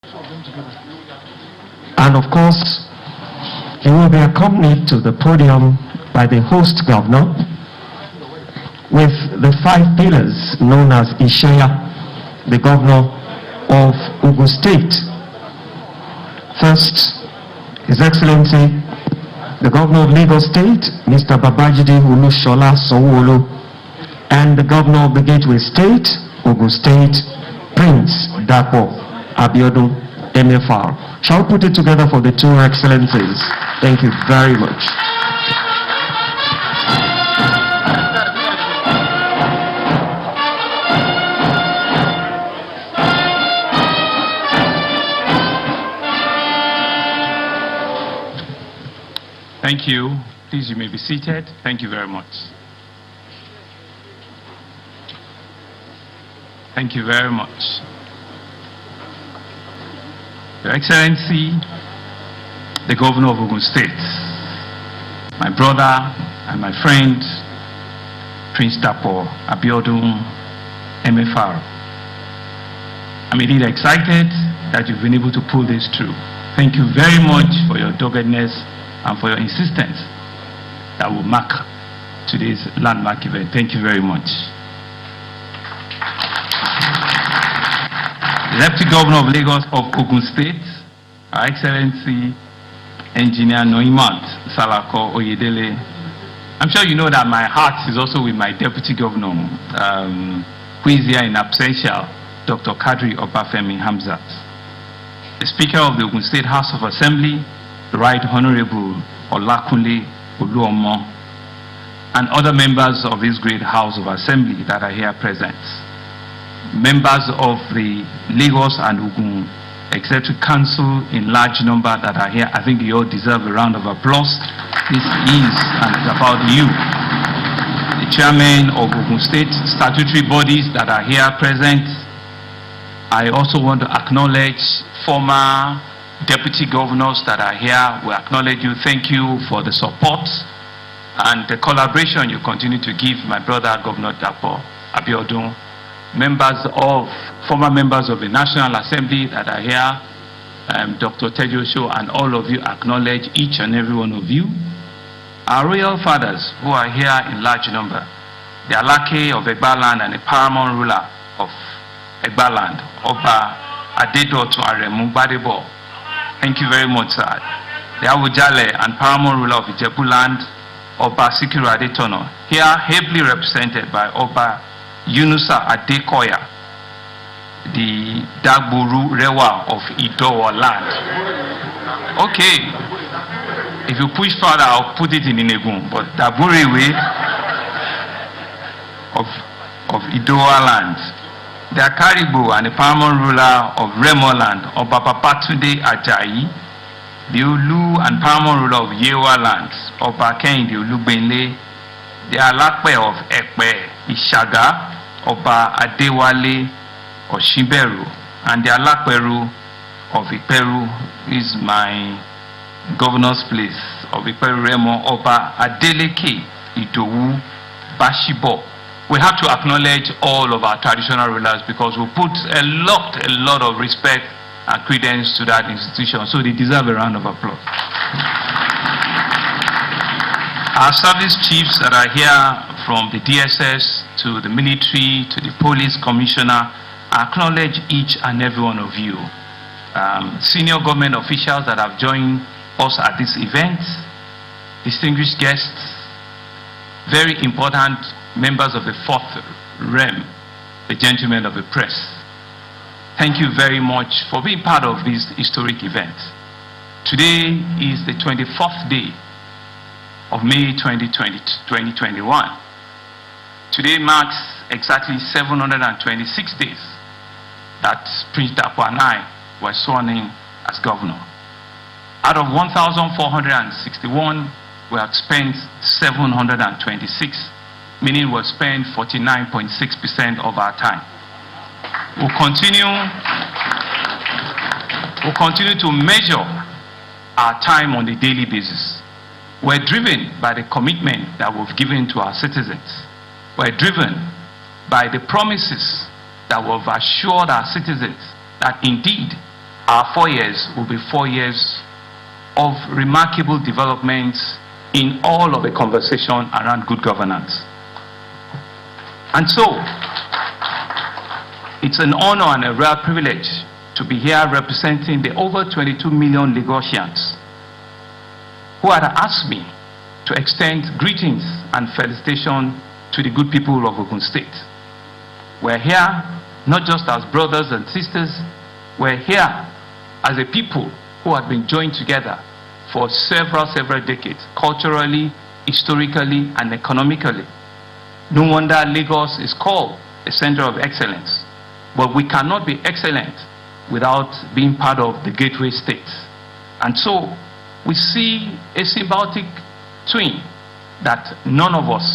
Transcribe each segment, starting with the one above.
And of course, he will be accompanied to the podium by the host governor with the 5 pillars known as Isheya, the governor of Ogun State. First, His Excellency, the governor of Lagos State, Mr. Babajide Olusola Sanwo-Olu, and the governor of the Gateway State, Ogun State, Prince Dapo, Abiodun, MFR. Shall we put it together for the 2 excellencies? Thank you very much. Thank you. Please, you may be seated. Thank you very much. Thank you very much. Your Excellency, the Governor of Ogun State, my brother and my friend, Prince Dapo, Abiodun, MFR. I'm indeed excited that you've been able to pull this through. Thank you very much for your doggedness and for your insistence that will mark today's landmark event. Thank you very much. The Deputy Governor of Lagos of Ogun State, Our Excellency Engineer Noimat Salako Oyedele. I'm sure you know that my heart is also with my Deputy Governor, who is here in absentia, Dr. Kadri Obafemi Hamzat. The Speaker of the Ogun State House of Assembly, the Right Honorable Olakunle Oluomo, and other members of this great House of Assembly that are here present. Members of the Lagos and Ogun Executive Council in large number that are here. I think you all deserve a round of applause. This is and it's about you. The Chairman of Ogun State statutory bodies that are here present. I also want to acknowledge former Deputy Governors that are here. We acknowledge you. Thank you for the support and the collaboration you continue to give my brother Governor Dapo, Abiodun, former members of the National Assembly that are here, Dr. Tejosho, and all of you acknowledge each and every one of you. Our royal fathers who are here in large number, the Alake of Egbaland and the paramount ruler of Egbaland, Oba Adedotu Aremu Gbadebo. Thank you very much, sir. The Awujale and paramount ruler of Ijebuland, Oba Sikiru Adetono, here ably represented by Oba Yunusa Adekoya, the Dagburu Rewa of Idowo land. Okay, if you push further, I'll put it in Inegun, but Daburewe of Idowo land. The Akaribo and the paramount ruler of Remo land, Oba Babatunde Ajayi, the Olu and paramount ruler of Yewa land, Oba Kehinde Olugbenle, the Alakpe of Ekpe Ishaga, Oba Adewale Oshiberu, and the Alakperu of Iperu is my governor's place of Iperu Remo, Oba Adeleke Idowu Bashibo. We have to acknowledge all of our traditional rulers because we put a lot of respect and credence to that institution, so they deserve a round of applause. Our service chiefs that are here, from the DSS to the military to the police commissioner, I acknowledge each and every one of you. Senior government officials that have joined us at this event, distinguished guests, very important members of the 4th realm, the gentlemen of the press. Thank you very much for being part of this historic event. Today is the 24th day of May 2021. Today marks exactly 726 days that Prince Dapo and I were sworn in as governor. Out of 1,461, we have spent 726, meaning we've spent 49.6% of our time. We'll continue to measure our time on a daily basis. We're driven by the commitment that we've given to our citizens. We're driven by the promises that we've assured our citizens that indeed our 4 years will be 4 years of remarkable developments in all of the conversation around good governance. And so, it's an honor and a rare privilege to be here representing the over 22 million Lagosians who had asked me to extend greetings and felicitation to the good people of Ogun State. We're here not just as brothers and sisters, we're here as a people who have been joined together for several decades, culturally, historically, and economically. No wonder Lagos is called a center of excellence. But we cannot be excellent without being part of the gateway states. And so we see a symbiotic twin that none of us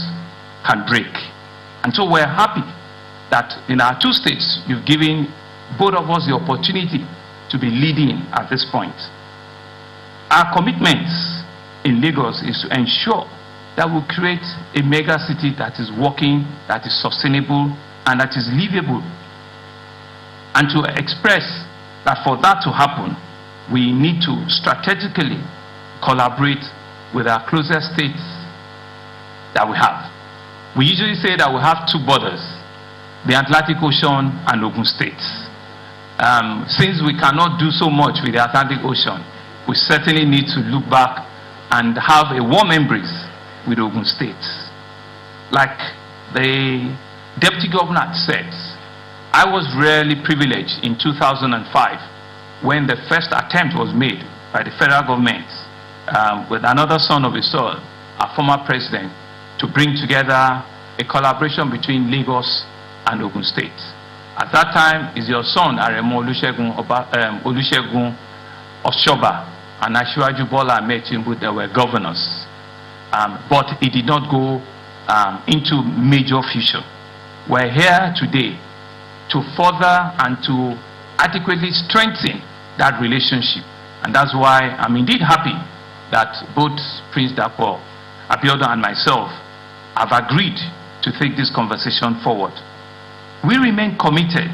can break. And so we're happy that in our 2 states, you've given both of us the opportunity to be leading at this point. Our commitment in Lagos is to ensure that we create a mega city that is working, that is sustainable, and that is livable. And to express that for that to happen, we need to strategically collaborate with our closest states that we have. We usually say that we have 2 borders, the Atlantic Ocean and Ogun State. Since we cannot do so much with the Atlantic Ocean, we certainly need to look back and have a warm embrace with Ogun State. Like the Deputy Governor said, I was rarely privileged in 2005 when the first attempt was made by the federal government with another son of his soil, our former president, to bring together a collaboration between Lagos and Ogun State. At that time, is your son, Aremo Olusegun Oshoba, and Asiwaju Bola Ahmed Tinubu, they were governors. But it did not go into major future. We're here today to further and to adequately strengthen that relationship. And that's why I'm indeed happy that both Prince Dapo, Abiodun, and myself have agreed to take this conversation forward. We remain committed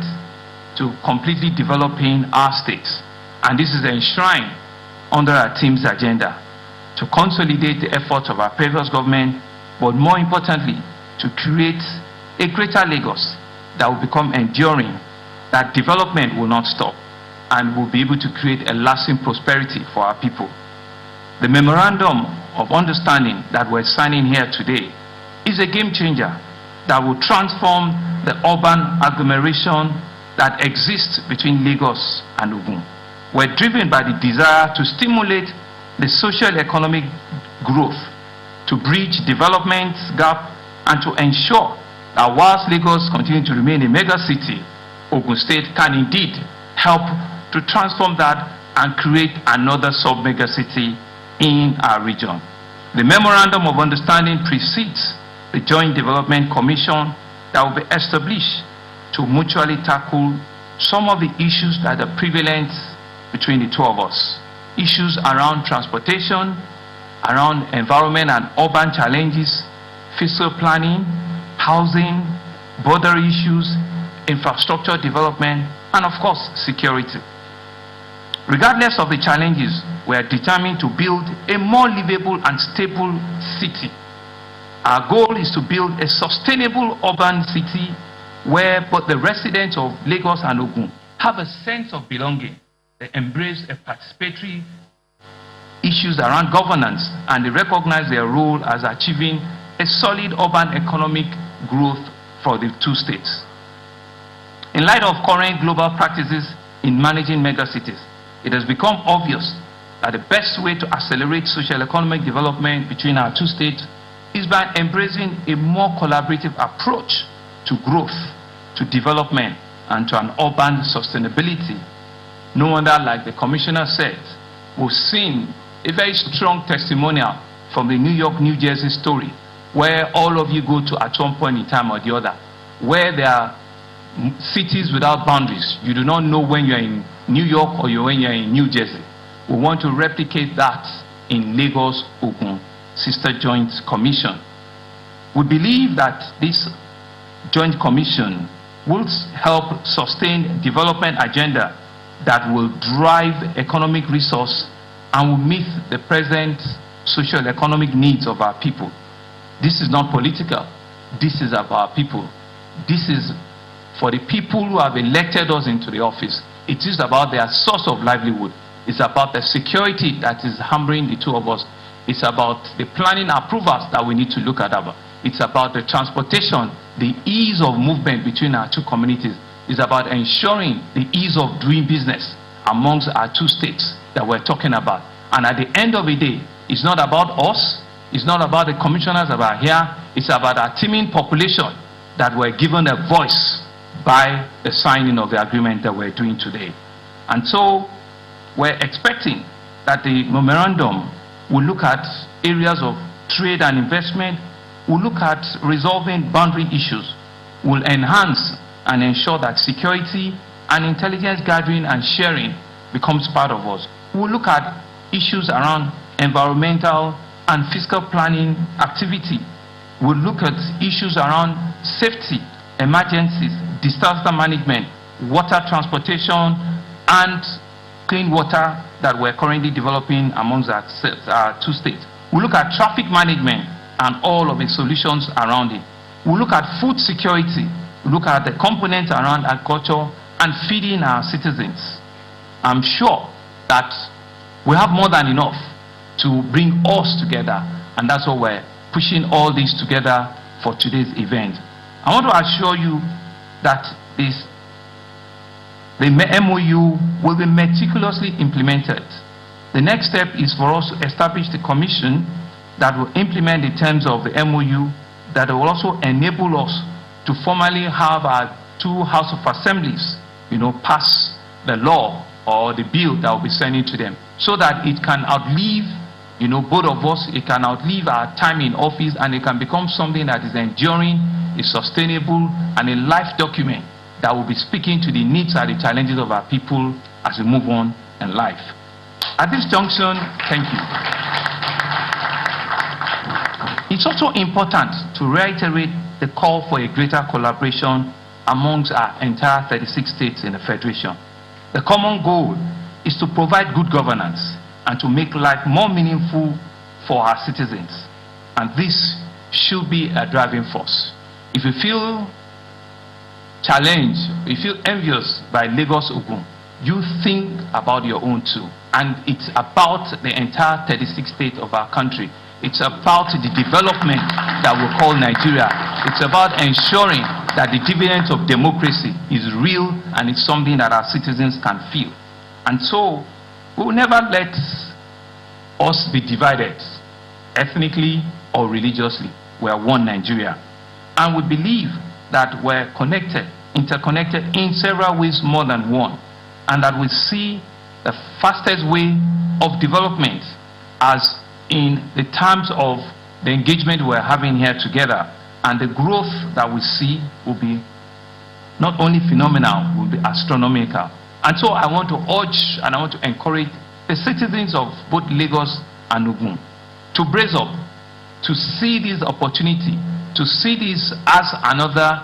to completely developing our states, and this is enshrined under our team's agenda to consolidate the efforts of our previous government, but more importantly, to create a greater Lagos that will become enduring, that development will not stop, and will be able to create a lasting prosperity for our people. The memorandum of understanding that we're signing here today is a game changer that will transform the urban agglomeration that exists between Lagos and Ogun. We're driven by the desire to stimulate the social economic growth, to bridge development gap, and to ensure that whilst Lagos continues to remain a mega city, Ogun State can indeed help to transform that and create another sub-mega city in our region. The Memorandum of Understanding precedes the Joint Development Commission that will be established to mutually tackle some of the issues that are prevalent between the 2 of us. Issues around transportation, around environment and urban challenges, fiscal planning, housing, border issues, infrastructure development, and of course, security. Regardless of the challenges, we are determined to build a more livable and stable city. Our goal is to build a sustainable urban city where both the residents of Lagos and Ogun have a sense of belonging. They embrace a participatory issues around governance, and they recognize their role as achieving a solid urban economic growth for the 2 states. In light of current global practices in managing megacities, it has become obvious that the best way to accelerate social economic development between our 2 states is by embracing a more collaborative approach to growth, to development, and to an urban sustainability. No wonder, like the Commissioner said, we've seen a very strong testimonial from the New York, New Jersey story, where all of you go to at one point in time or the other, where there are cities without boundaries. You do not know when you're in New York or when you're in New Jersey. We want to replicate that in Lagos Ogun Sister Joint Commission. We believe that this Joint Commission will help sustain development agenda that will drive economic resource and will meet the present social economic needs of our people. This is not political. This is of our people. This is for the people who have elected us into the office. It is about their source of livelihood. It's about the security that is hampering the two of us. It's about the planning approvals that we need to look at. It's about the transportation, the ease of movement between our two communities. It's about ensuring the ease of doing business amongst our two states that we're talking about. And at the end of the day, it's not about us. It's not about the commissioners that are here. It's about our teeming population that were given a voice by the signing of the agreement that we're doing today. And so we're expecting that the memorandum will look at areas of trade and investment, will look at resolving boundary issues, will enhance and ensure that security and intelligence gathering and sharing becomes part of us. We'll look at issues around environmental and fiscal planning activity. We'll look at issues around safety, emergencies, disaster management, water transportation, and clean water that we're currently developing amongst our two states. We'll look at traffic management and all of the solutions around it. We'll look at food security. We'll look at the components around agriculture and feeding our citizens. I'm sure that we have more than enough to bring us together, and that's why we're pushing all this together for today's event. I want to assure you that the MOU will be meticulously implemented. The next step is for us to establish the commission that will implement the terms of the MOU, that will also enable us to formally have our two House of Assemblies, pass the law or the bill that will be sending to them, so that it can outlive, both of us, it can outlive our time in office, and it can become something that is enduring, is sustainable, and a life document that will be speaking to the needs and the challenges of our people as we move on in life. At this junction, thank you. It's also important to reiterate the call for a greater collaboration amongst our entire 36 states in the Federation. The common goal is to provide good governance and to make life more meaningful for our citizens. And this should be a driving force. If you feel challenged, if you feel envious by Lagos Ogun, you think about your own too. And it's about the entire 36 states of our country. It's about the development that we call Nigeria. It's about ensuring that the dividends of democracy is real and it's something that our citizens can feel. And so, we will never let us be divided ethnically or religiously. We are one Nigeria. And we believe that we're connected, interconnected in several ways more than one. And that we see the fastest way of development as in the terms of the engagement we're having here together. And the growth that we see will be not only phenomenal, will be astronomical. And so I want to urge and I want to encourage the citizens of both Lagos and Ogun to brace up, to see this opportunity, to see this as another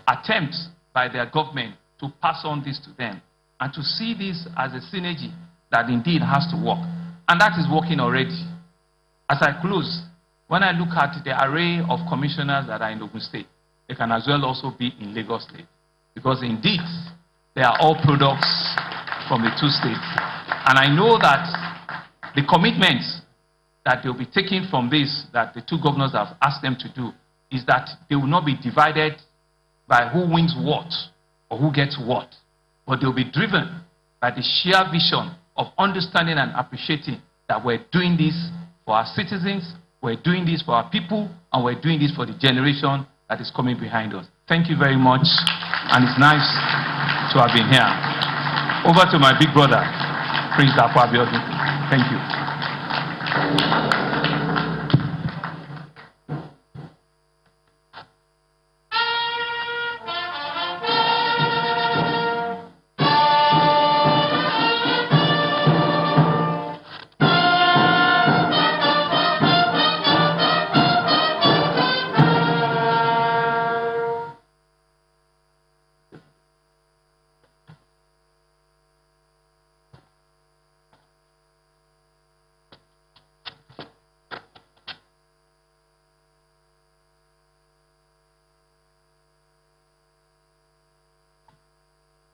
attempt by their government to pass on this to them, and to see this as a synergy that indeed has to work. And that is working already. As I close, when I look at the array of commissioners that are in Ogun State, they can as well also be in Lagos State. Because indeed, they are all products from the two states. And I know that the commitments that they'll be taking from this, that the two governors have asked them to do, is that they will not be divided by who wins what or who gets what, but they'll be driven by the sheer vision of understanding and appreciating that we're doing this for our citizens, we're doing this for our people, and we're doing this for the generation that is coming behind us. Thank you very much, and it's nice to have been here. Over to my big brother, Prince Dapo Abiodun. Thank you.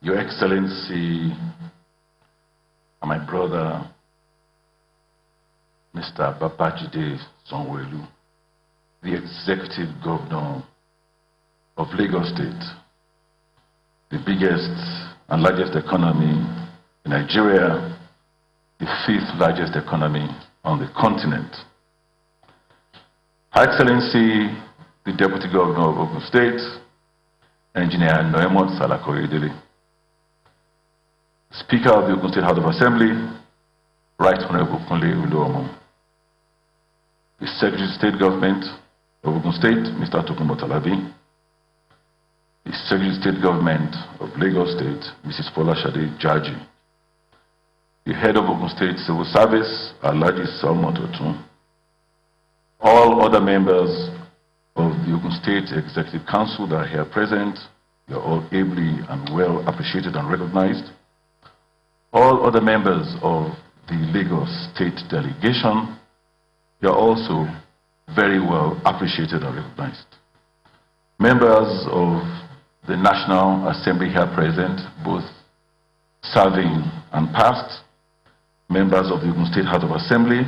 Your Excellency and my brother, Mr. Babajide Sanwo-Olu, the Executive Governor of Lagos State, the biggest and largest economy in Nigeria, the fifth largest economy on the continent. Her Excellency, the Deputy Governor of Ogun State, Engineer Noemot Salako-Oyedele, Speaker of the Ogun State House of Assembly, Right Honorable Kunle Uluomo, the Secretary of State Government of Ogun State, Mr. Tokunbo Talabi, the Secretary of State Government of Lagos State, Mrs. Folashade Jaji, the Head of Ogun State Civil Service, Alhaji Salmon Otun, all other members of the Ogun State Executive Council that are here present, you are all ably and well appreciated and recognized. All other members of the Lagos State Delegation, you are also very well appreciated and recognized. Members of the National Assembly here present, both serving and past, members of the Ogun State House of Assembly,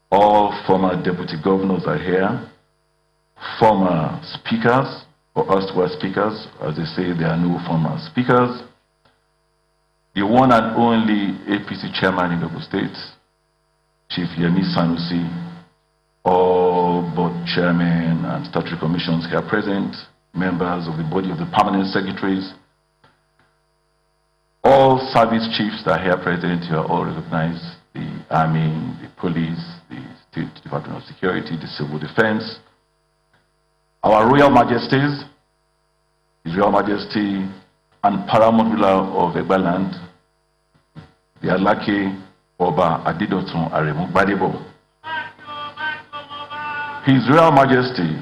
all former deputy governors are here, former speakers, or erstwhile speakers, as they say, there are no former speakers, the one and only APC chairman in Ogun State, Chief Yemi Sanusi, all board chairmen and statutory commissions here present, members of the body of the permanent secretaries, all service chiefs that are here present, you are all recognized, the Army, the Police, the State Department of Security, the Civil Defense, our Royal Majesties, His Royal Majesty and Paramount Ruler of Egbaland, the Alake Oba Adidotun Aremu Gbadebo, His Royal Majesty,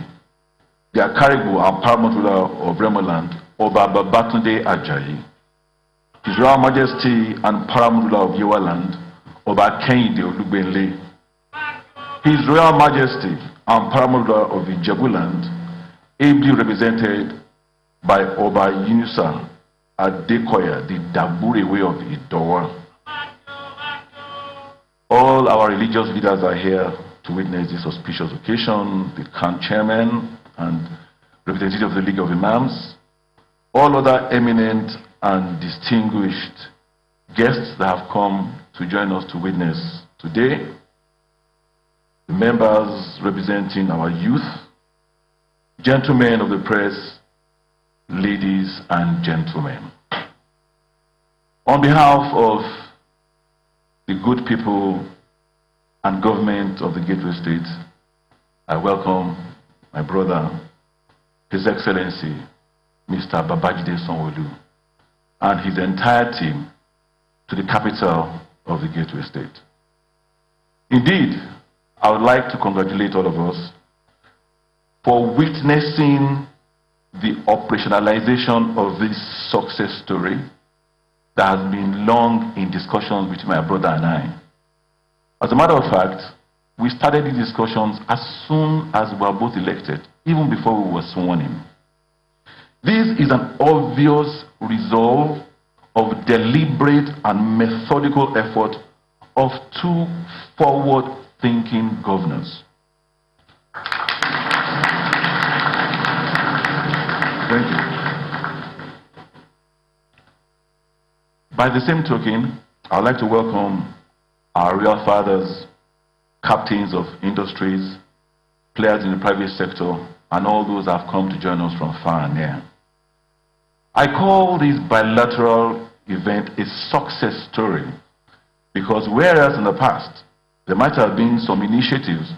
the Akaribu and Paramount Ruler of Remoland, Oba Babatunde Ajayi, His Royal Majesty and Paramount Ruler of Yewaland, Oba Kehinde Olugbenle, His Royal Majesty and Paramount Ruler of Ijebuland, ably represented by Oba Yunusa Adekoya, the Daburewe of Idowa. All our religious leaders are here to witness this auspicious occasion, the CAN chairman and representative of the League of Imams, all other eminent and distinguished guests that have come to join us to witness today, the members representing our youth, gentlemen of the press, ladies and gentlemen. On behalf of the good people and government of the Gateway State, I welcome my brother, His Excellency, Mr. Babajide Sanwo-Olu, and his entire team to the capital of the Gateway State. Indeed, I would like to congratulate all of us for witnessing the operationalization of this success story that has been long in discussions between my brother and I. As a matter of fact, we started these discussions as soon as we were both elected, even before we were sworn in. This is an obvious resolve of deliberate and methodical effort of two forward-thinking governors. Thank you. By the same token, I'd like to welcome our real fathers, captains of industries, players in the private sector, and all those that have come to join us from far and near. I call this bilateral event a success story because whereas in the past there might have been some initiatives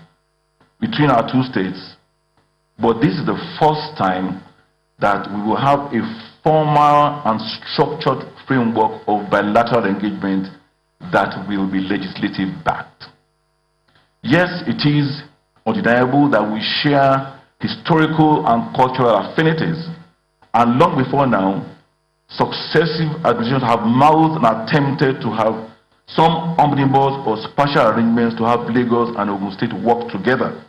between our two states, but this is the first time that we will have a formal and structured framework of bilateral engagement that will be legislative backed. Yes, it is undeniable that we share historical and cultural affinities, and long before now, successive administrations have mouthed and attempted to have some omnibus or special arrangements to have Lagos and Ogun State work together.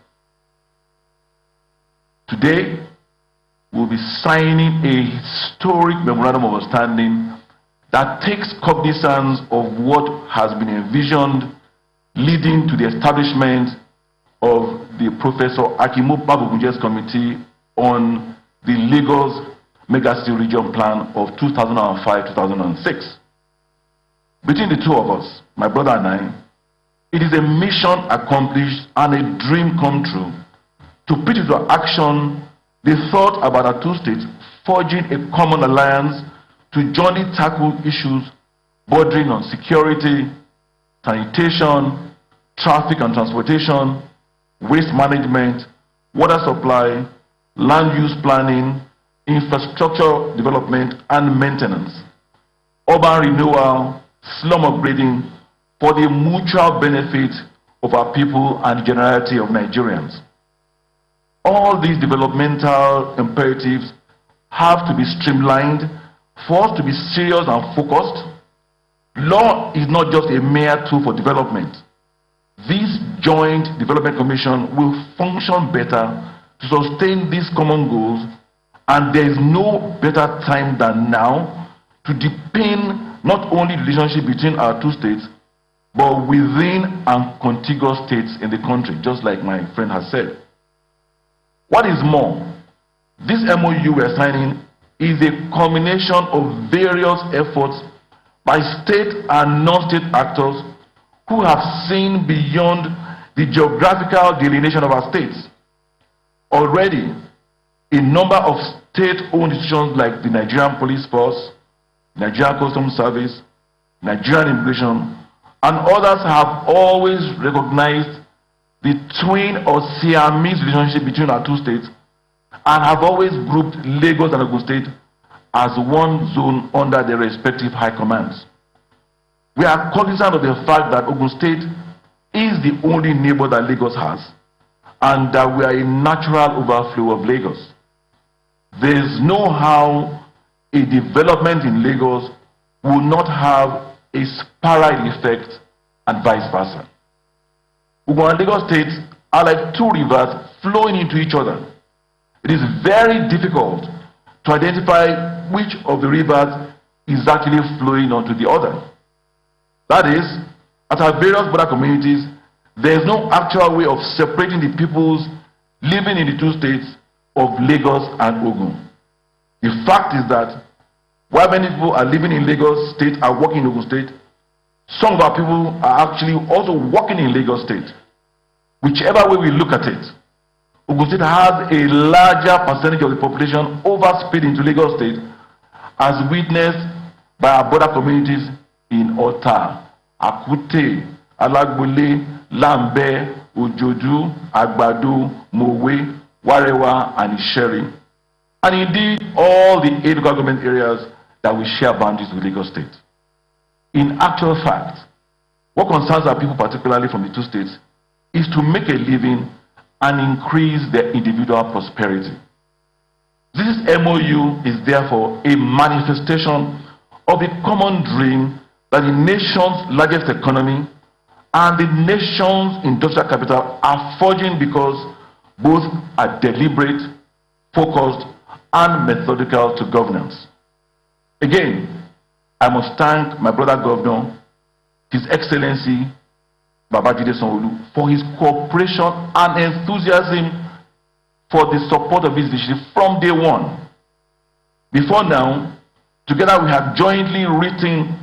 Today, will be signing a historic memorandum of understanding that takes cognizance of what has been envisioned leading to the establishment of the Professor Akimo Babugunje's Committee on the Lagos Megacity Region Plan of 2005-2006. Between the two of us, my brother and I, it is a mission accomplished and a dream come true to put into action the thought about our two states forging a common alliance to jointly tackle issues bordering on security, sanitation, traffic and transportation, waste management, water supply, land use planning, infrastructure development and maintenance, urban renewal, slum upgrading for the mutual benefit of our people and the generality of Nigerians. All these developmental imperatives have to be streamlined for us to be serious and focused. Law is not just a mere tool for development. This Joint Development Commission will function better to sustain these common goals, and there is no better time than now to deepen not only the relationship between our two states, but within and contiguous states in the country, just like my friend has said. What is more, this MOU we are signing is a combination of various efforts by state and non-state actors who have seen beyond the geographical delineation of our states. Already, a number of state-owned institutions like the Nigerian Police Force, Nigerian Customs Service, Nigerian Immigration, and others have always recognized the twin or Siamese relationship between our two states and have always grouped Lagos and Ogun State as one zone under their respective high commands. We are cognizant of the fact that Ogun State is the only neighbor that Lagos has, and that we are a natural overflow of Lagos. There is no how a development in Lagos will not have a spiral effect and vice versa. Ogun and Lagos states are like two rivers flowing into each other. It is very difficult to identify which of the rivers is actually flowing onto the other. That is, at our various border communities, there is no actual way of separating the peoples living in the two states of Lagos and Ogun. The fact is that while many people are living in Lagos State and working in Ogun State, some of our people are actually also working in Lagos State. Whichever way we look at it, Ogun State has a larger percentage of the population overspread into Lagos State, as witnessed by our border communities in Ota, Akute, Alagbole, Lambe, Ojodu, Agbado, Mowe, Warewa, and Isheri, and indeed all the 8 local government areas that we share boundaries with Lagos State. In actual fact, what concerns our people, particularly from the two states, is to make a living and increase their individual prosperity. This MOU is therefore a manifestation of the common dream that the nation's largest economy and the nation's industrial capital are forging, because both are deliberate, focused, and methodical to governance. Again, I must thank my brother Governor, His Excellency Babajide Sanwo-Olu, for his cooperation and enthusiasm for the support of this initiative from day one. Before now, together we have jointly written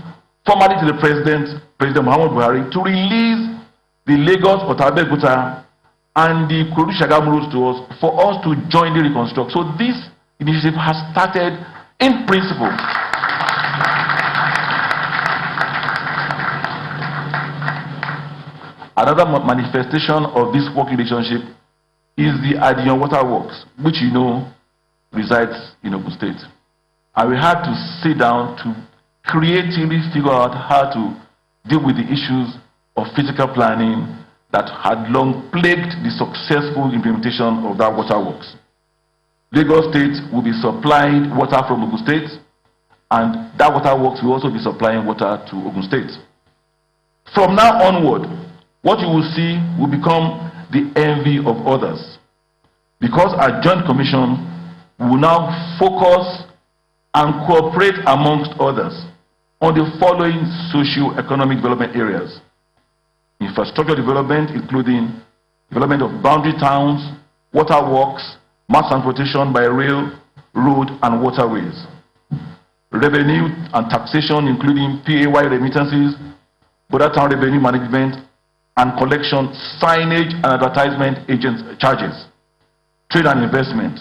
formally to the President Muhammadu Buhari, to release the Lagos-Port Harcourt and the Ikorodu-Shagamu roads to us, for us to jointly reconstruct. So this initiative has started in principle. Another manifestation of this working relationship is the Adion Water Works, which you know resides in Ogun State. And we had to sit down to creatively figure out how to deal with the issues of physical planning that had long plagued the successful implementation of that water works. Lagos State will be supplying water from Ogun State, and that water works will also be supplying water to Ogun State. From now onward, what you will see will become the envy of others, because our joint commission We will now focus and cooperate amongst others on the following socio-economic development areas: infrastructure development, including development of boundary towns, water works, mass transportation by rail, road, and waterways; revenue and taxation, including PAY remittances, border town revenue management and collection, signage and advertisement agent charges; trade and investment;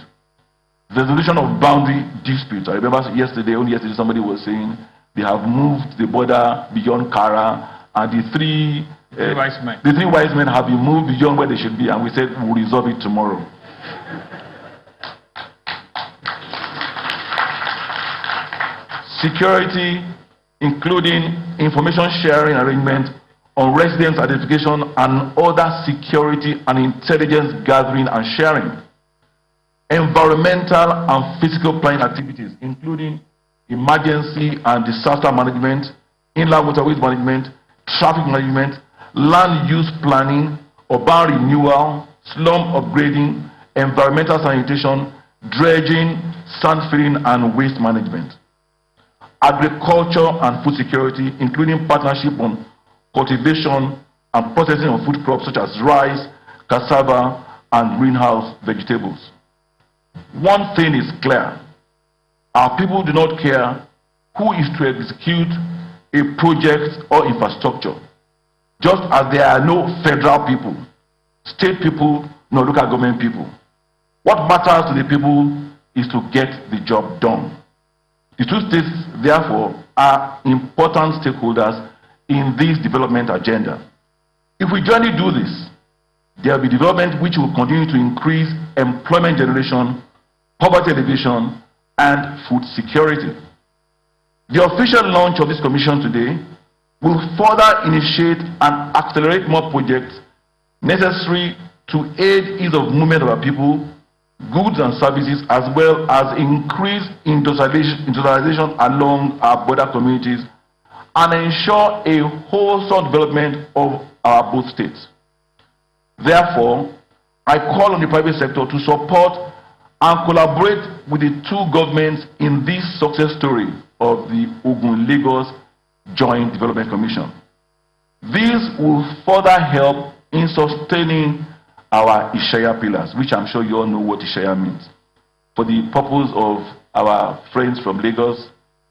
resolution of boundary disputes. I remember only yesterday, somebody was saying they have moved the border beyond Kara, and the three wise men have been moved beyond where they should be, and we said we'll resolve it tomorrow. Security, including information sharing arrangement on residence identification and other security and intelligence gathering and sharing; environmental and physical planning activities, including emergency and disaster management, inland waterways management, traffic management, land use planning, urban renewal, slum upgrading, environmental sanitation, dredging, sand filling, and waste management; agriculture and food security, including partnership on cultivation and processing of food crops such as rice, cassava, and greenhouse vegetables. One thing is clear: our people do not care who is to execute a project or infrastructure, just as there are no federal people, state people, nor local government people. What matters to the people is to get the job done. The two states, therefore, are important stakeholders in this development agenda. If we jointly do this, there will be development which will continue to increase employment generation, poverty alleviation, and food security. The official launch of this commission today will further initiate and accelerate more projects necessary to aid ease of movement of our people, goods and services, as well as increase industrialization along our border communities and ensure a wholesome development of our both states. Therefore, I call on the private sector to support and collaborate with the two governments in this success story of the Ogun-Lagos Joint Development Commission. This will further help in sustaining our Ishaya pillars, which I'm sure you all know what Ishaya means. For the purpose of our friends from Lagos,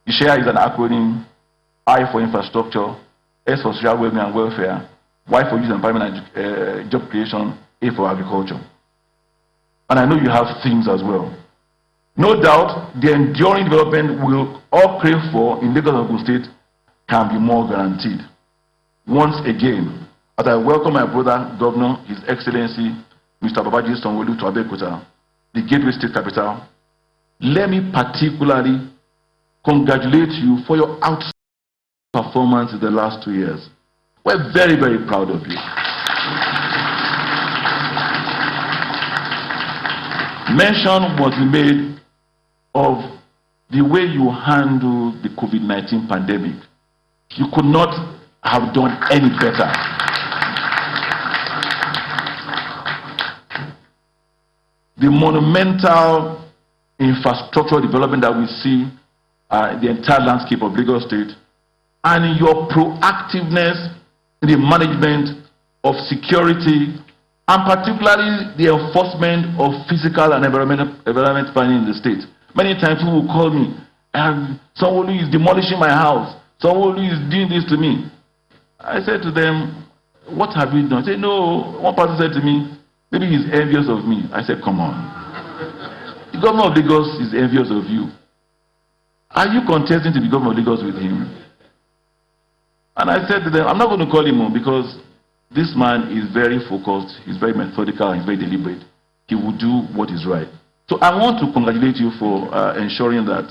Ishaya is an acronym: I for infrastructure, S for social well-being and welfare, Y for youth empowerment and job creation, A for agriculture. And I know you have themes as well. No doubt, the enduring development we'll all crave for in Lagos and Ogun State can be more guaranteed. Once again, as I welcome my brother, Governor, His Excellency, Mr. Babajide Sanwo-Olu, to Abeokuta, the Gateway State Capital, let me particularly congratulate you for your outstanding performance in the last 2 years. We're very, very proud of you. Mention was made of the way you handled the COVID-19 pandemic. You could not have done any better. The monumental infrastructural development that we see in the entire landscape of Lagos State, and your proactiveness in the management of security, and particularly the enforcement of physical and environment planning in the state. Many times people will call me, Sanwo-Olu is demolishing my house, Sanwo-Olu is doing this to me. I said to them, what have you done? They said, no. One person said to me, maybe he's envious of me. I said, come on. The governor of Lagos is envious of you. Are you contesting to be governor of Lagos with him? And I said to them, I'm not going to call him on, because this man is very focused, he's very methodical, he's very deliberate. He will do what is right. So I want to congratulate you for ensuring that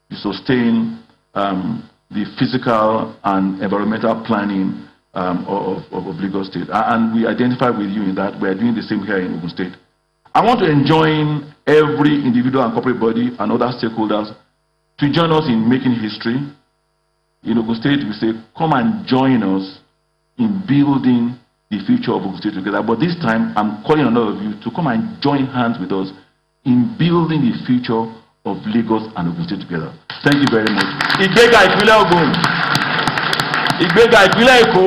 you sustain the physical and environmental planning of Lagos State. And we identify with you in that. We are doing the same here in Ogun State. I want to enjoin every individual and corporate body and other stakeholders to join us in making history. In Ogun State, we say, come and join us in building the future of Ogun State together. But this time, I'm calling on all of you to come and join hands with us in building the future of Lagos and Ogun State together. Thank you very much. Ìgbéga ìpínlẹ̀ Ògùn. Ìgbéga ìpínlẹ̀ Èkó.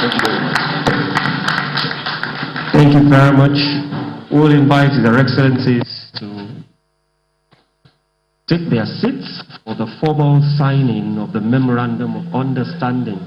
Thank you very much. Thank you very much. We'll invite Their Excellencies to take their seats for the formal signing of the Memorandum of Understanding